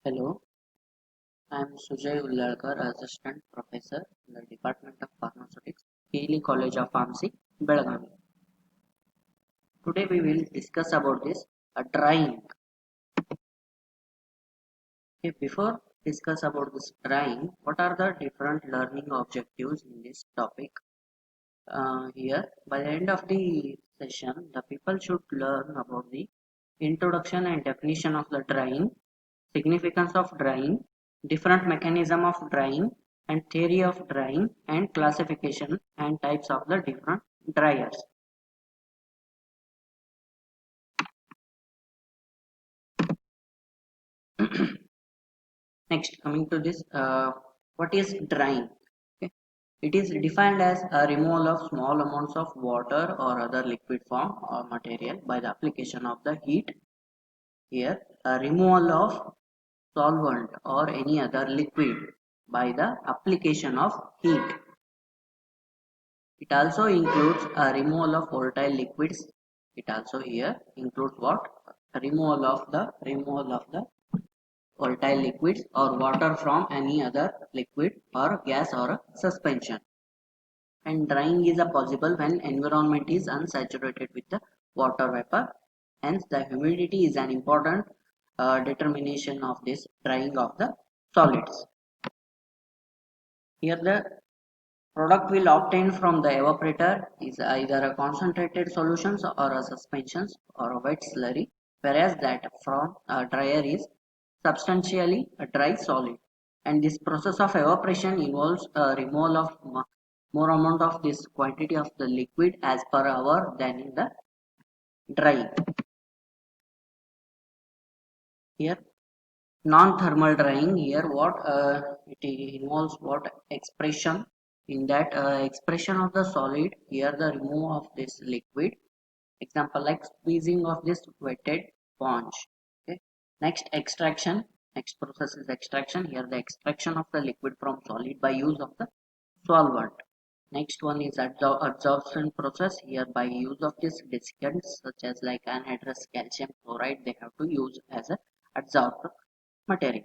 Hello, I am Sujay Ullarkar, Assistant Professor in the Department of Pharmaceutics, Keely College of Pharmacy, Belagavi. Today we will discuss about this drying. Okay, before discuss about this drying, what are the different learning objectives in this topic? Here, by the end of the session, the people should learn about the introduction and definition of the drying, significance of drying, different mechanism of drying, and theory of drying, and classification and types of the different dryers. Next, coming to this, what is drying? Okay. It is defined as a removal of small amounts of water or other liquid form or material by the application of the heat. Here, a removal of solvent or any other liquid by the application of heat. It also includes a removal of volatile liquids. It also here includes what? Removal of the volatile liquids or water from any other liquid or gas or suspension. And drying is a possible when environment is unsaturated with the water vapor. Hence, the humidity is an important determination of this drying of the solids. Here, the product will obtain from the evaporator is either a concentrated solutions or a suspensions or a wet slurry, whereas that from a dryer is substantially a dry solid. And this process of evaporation involves a removal of more amount of this quantity of the liquid as per hour than in the drying. Here, non-thermal drying. Here, what it involves what expression in that expression of the solid. Here, the remove of this liquid. Example like squeezing of this wetted sponge. Okay. Next, extraction. Next process is extraction. Here, the extraction of the liquid from solid by use of the solvent. Next one is absorption process. Here, by use of these desiccants such as like anhydrous calcium chloride, they have to use as a adsorber material.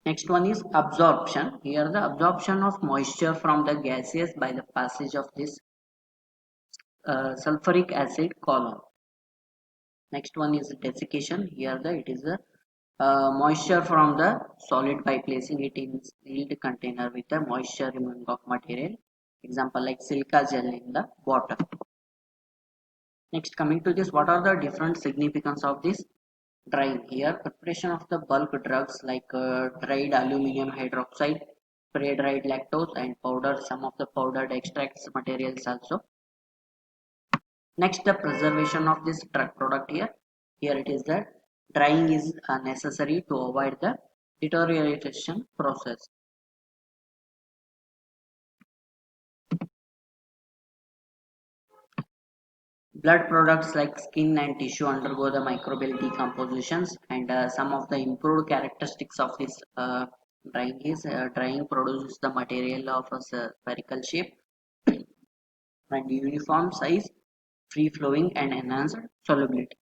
Next one is absorption. Here, the absorption of moisture from the gases by the passage of this sulfuric acid column. Next one is desiccation. Here, it is the moisture from the solid by placing it in sealed container with the moisture removing of material. Example like silica gel in the water. Next, coming to this, what are the different significance of this drying? Here, preparation of the bulk drugs like dried aluminum hydroxide, spray dried lactose, and powder. Some of the powdered extracts materials also. Next, the preservation of this drug product here. Here it is that drying is necessary to avoid the deterioration process. Blood products like skin and tissue undergo the microbial decompositions, and some of the improved characteristics of this drying is drying produces the material of a spherical shape and uniform size, free flowing and enhanced solubility.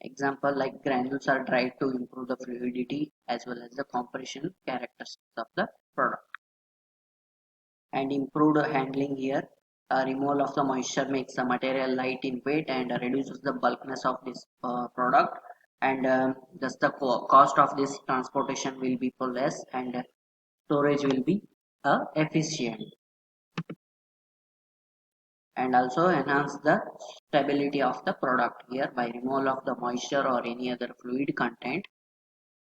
Example like granules are dried to improve the fluidity as well as the compression characteristics of the product. And improved handling here, removal of the moisture makes the material light in weight and reduces the bulkiness of this product, and thus the cost of this transportation will be less, and storage will be efficient, and also enhance the stability of the product. Here, by removal of the moisture or any other fluid content,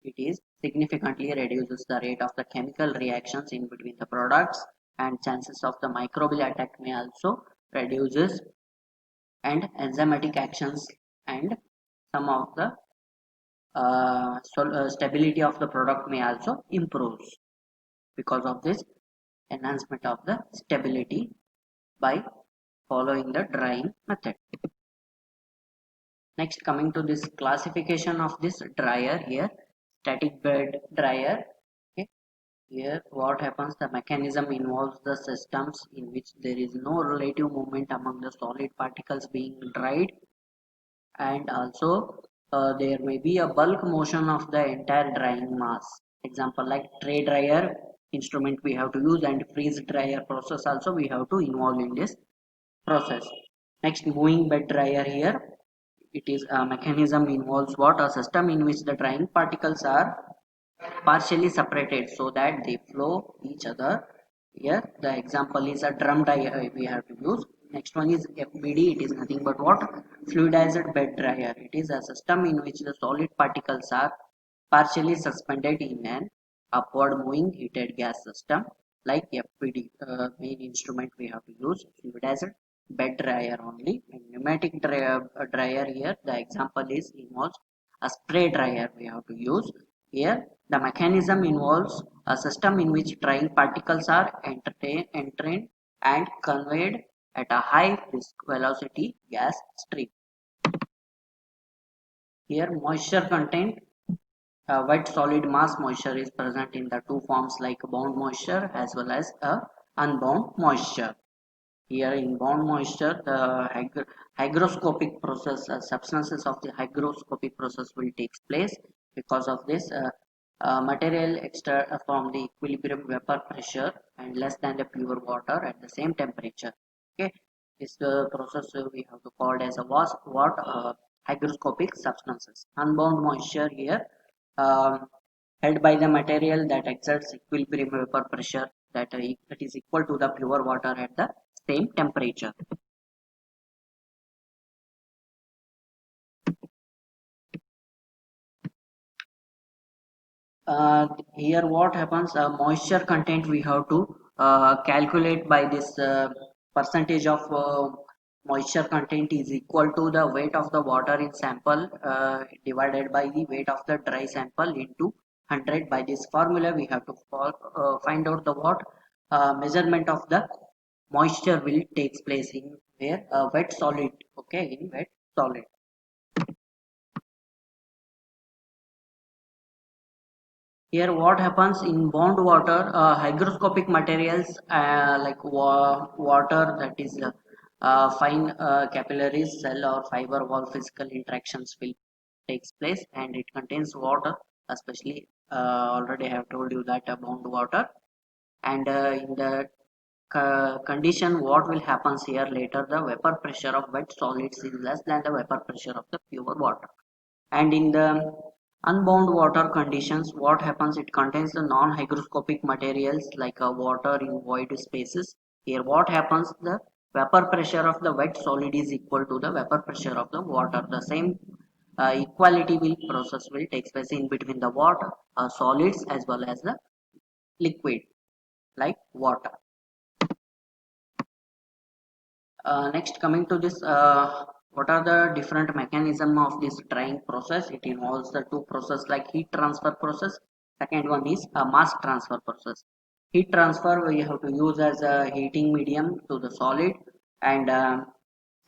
it is significantly reduces the rate of the chemical reactions in between the products, and chances of the microbial attack may also reduces, and enzymatic actions and some of the stability of the product may also improve because of this enhancement of the stability by following the drying method. Next, coming to this classification of this dryer here, static bed dryer. Okay. Here, what happens? The mechanism involves the systems in which there is no relative movement among the solid particles being dried, and also there may be a bulk motion of the entire drying mass. Example like tray dryer instrument we have to use, and freeze dryer process also we have to involve in this process. Next, moving bed dryer here. It is a mechanism involves what? A system in which the drying particles are partially separated so that they flow each other. Here the example is a drum dryer we have to use. Next one is FBD. It is nothing but what? Fluidized bed dryer. It is a system in which the solid particles are partially suspended in an upward moving heated gas system like FBD. Main instrument we have to use fluidized bed dryer only. And pneumatic dryer here the example is involves a spray dryer we have to use. Here the mechanism involves a system in which drying particles are entered and conveyed at a high velocity gas stream. Here moisture content, wet solid mass moisture is present in the two forms like bound moisture as well as unbound moisture. Here in bound moisture, the hygroscopic process, substances of the hygroscopic process will take place. Because of this, material extra from the equilibrium vapor pressure and less than the pure water at the same temperature. Okay, this process we have to call as a hygroscopic substances. Unbound moisture here held by the material that exerts equilibrium vapor pressure that is equal to the pure water at the same temperature. Here what happens, moisture content we have to calculate by this percentage of moisture content is equal to the weight of the water in sample divided by the weight of the dry sample into 100. By this formula we have to find out the what measurement of the moisture will takes place in where wet solid. Okay, in wet solid. Here what happens in bound water, hygroscopic materials like water, that is fine capillaries, cell or fiber wall physical interactions will takes place, and it contains water, especially already I have told you that bound water. And in the condition what will happens here later, the vapor pressure of wet solids is less than the vapor pressure of the pure water. And in the unbound water conditions what happens, it contains the non-hygroscopic materials like water in void spaces. Here what happens, the vapor pressure of the wet solid is equal to the vapor pressure of the water. The same equality will process will take place in between the water solids as well as the liquid like water. Next, coming to this, what are the different mechanism of this drying process? It involves the two process like heat transfer process. Second one is a mass transfer process. Heat transfer we have to use as a heating medium to the solid, and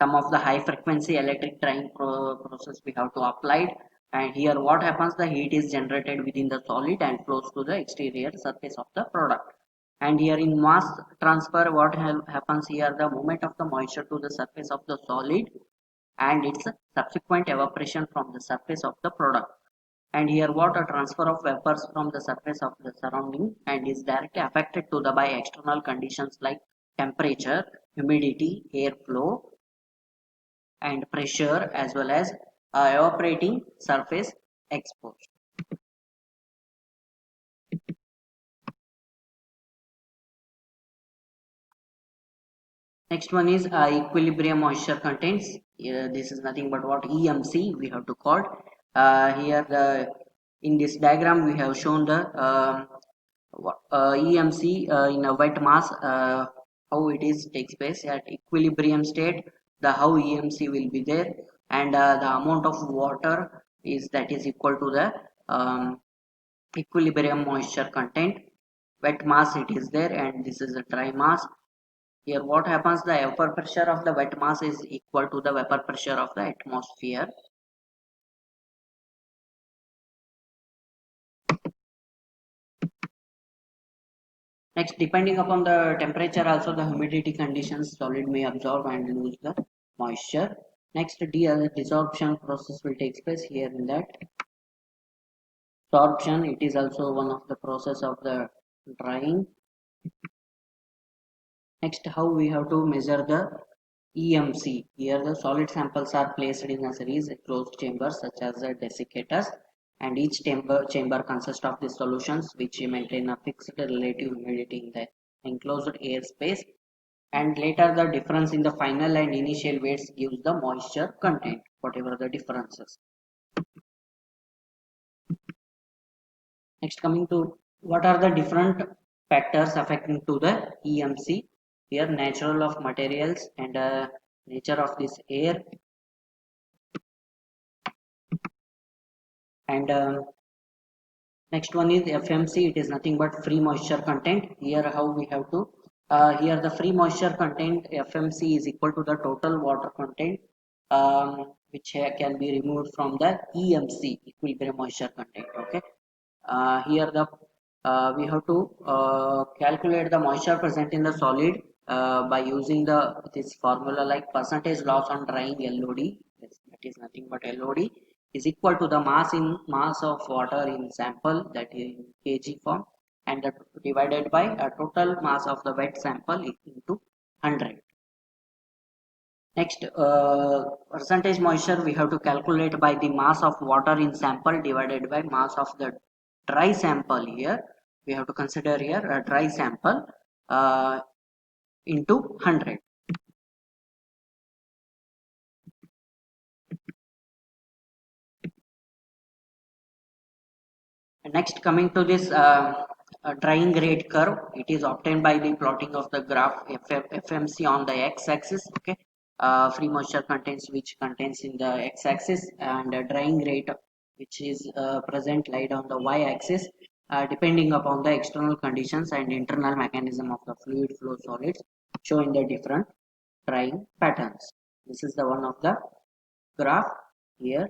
some of the high frequency electric drying process we have to apply. And here what happens, the heat is generated within the solid and flows to the exterior surface of the product. And here in mass transfer what happens here, the movement of the moisture to the surface of the solid and its subsequent evaporation from the surface of the product. And here what, a transfer of vapors from the surface of the surrounding and is directly affected to the by external conditions like temperature, humidity, airflow and pressure, as well as evaporating surface exposure. Next one is equilibrium moisture contents. This is nothing but what EMC we have to call. Here in this diagram we have shown the EMC in a wet mass, how it is takes place at equilibrium state, the how EMC will be there, and the amount of water is that is equal to the equilibrium moisture content. Wet mass it is there, and this is a dry mass. Here what happens, the vapor pressure of the wet mass is equal to the vapor pressure of the atmosphere. Next, depending upon the temperature also the humidity conditions, solid may absorb and lose the moisture. Next, desorption process will take place here. In that sorption, it is also one of the process of the drying. Next, how we have to measure the EMC. Here the solid samples are placed in a series closed chambers such as the desiccators, and each chamber consists of the solutions which maintain a fixed relative humidity in the enclosed airspace, and later the difference in the final and initial weights gives the moisture content, whatever the differences. Next, coming to what are the different factors affecting to the EMC. Here natural of materials and nature of this air, and next one is FMC. It is nothing but free moisture content. Here how we have to here the free moisture content FMC is equal to the total water content which can be removed from the EMC, equilibrium moisture content. Okay. Here the we have to calculate the moisture present in the solid by using the this formula like percentage loss on drying LOD. Yes, that is nothing but LOD is equal to the mass of water in sample, that is in kg form, and that divided by a total mass of the wet sample into 100. Next, percentage moisture we have to calculate by the mass of water in sample divided by mass of the dry sample. Here we have to consider here a dry sample into 100. Next, coming to this drying rate curve, it is obtained by the plotting of the graph FMC on the x-axis. Okay, free moisture contents which contains in the x-axis, and drying rate which is present lied on the y-axis, depending upon the external conditions and internal mechanism of the fluid flow solids, showing the different drying patterns. This is the one of the graph. Here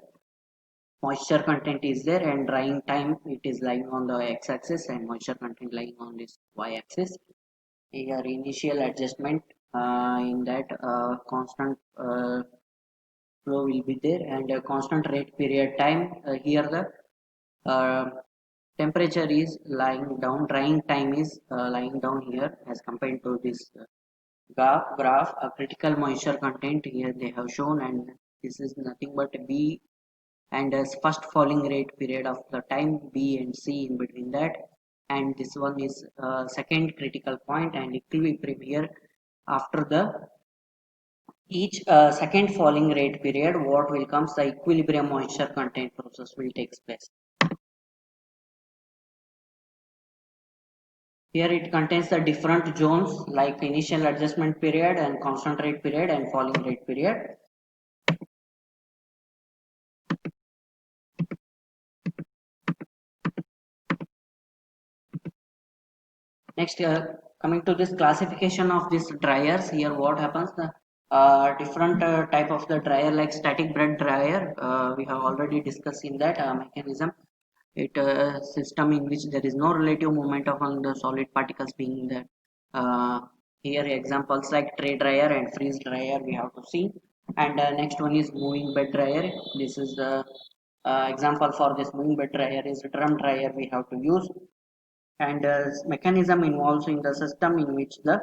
moisture content is there and drying time it is lying on the x-axis and moisture content lying on this y-axis. Here initial adjustment in that constant flow will be there, and constant rate period time. Here the uh, temperature is lying down, drying time is lying down here as compared to this graph. A critical moisture content here they have shown, and this is nothing but B, and as first falling rate period of the time B and C in between that, and this one is second critical point and equilibrium here. After the each second falling rate period, what will comes the equilibrium moisture content process will take place. Here it contains the different zones like initial adjustment period and constant rate period and falling rate period. Next, coming to this classification of these dryers, here what happens, the different type of the dryer like static bed dryer, we have already discussed in that mechanism. It system in which there is no relative movement among the solid particles being there. Uh, Here examples like tray dryer and freeze dryer we have to see. And next one is moving bed dryer. This is the example for this moving bed dryer is drum dryer we have to use, and mechanism involves in the system in which the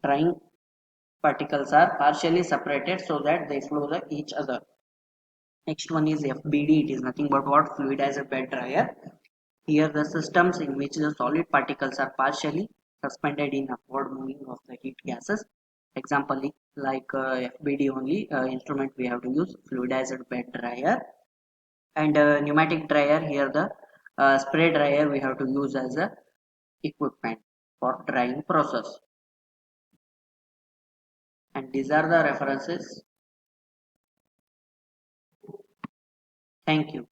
drying particles are partially separated so that they flow the each other. Next one is FBD. It is nothing but what fluidizer bed dryer. Here the systems in which the solid particles are partially suspended in upward moving of the heat gases. Example like FBD only instrument we have to use fluidizer bed dryer, and pneumatic dryer. Here the spray dryer we have to use as a equipment for drying process, and these are the references. Thank you.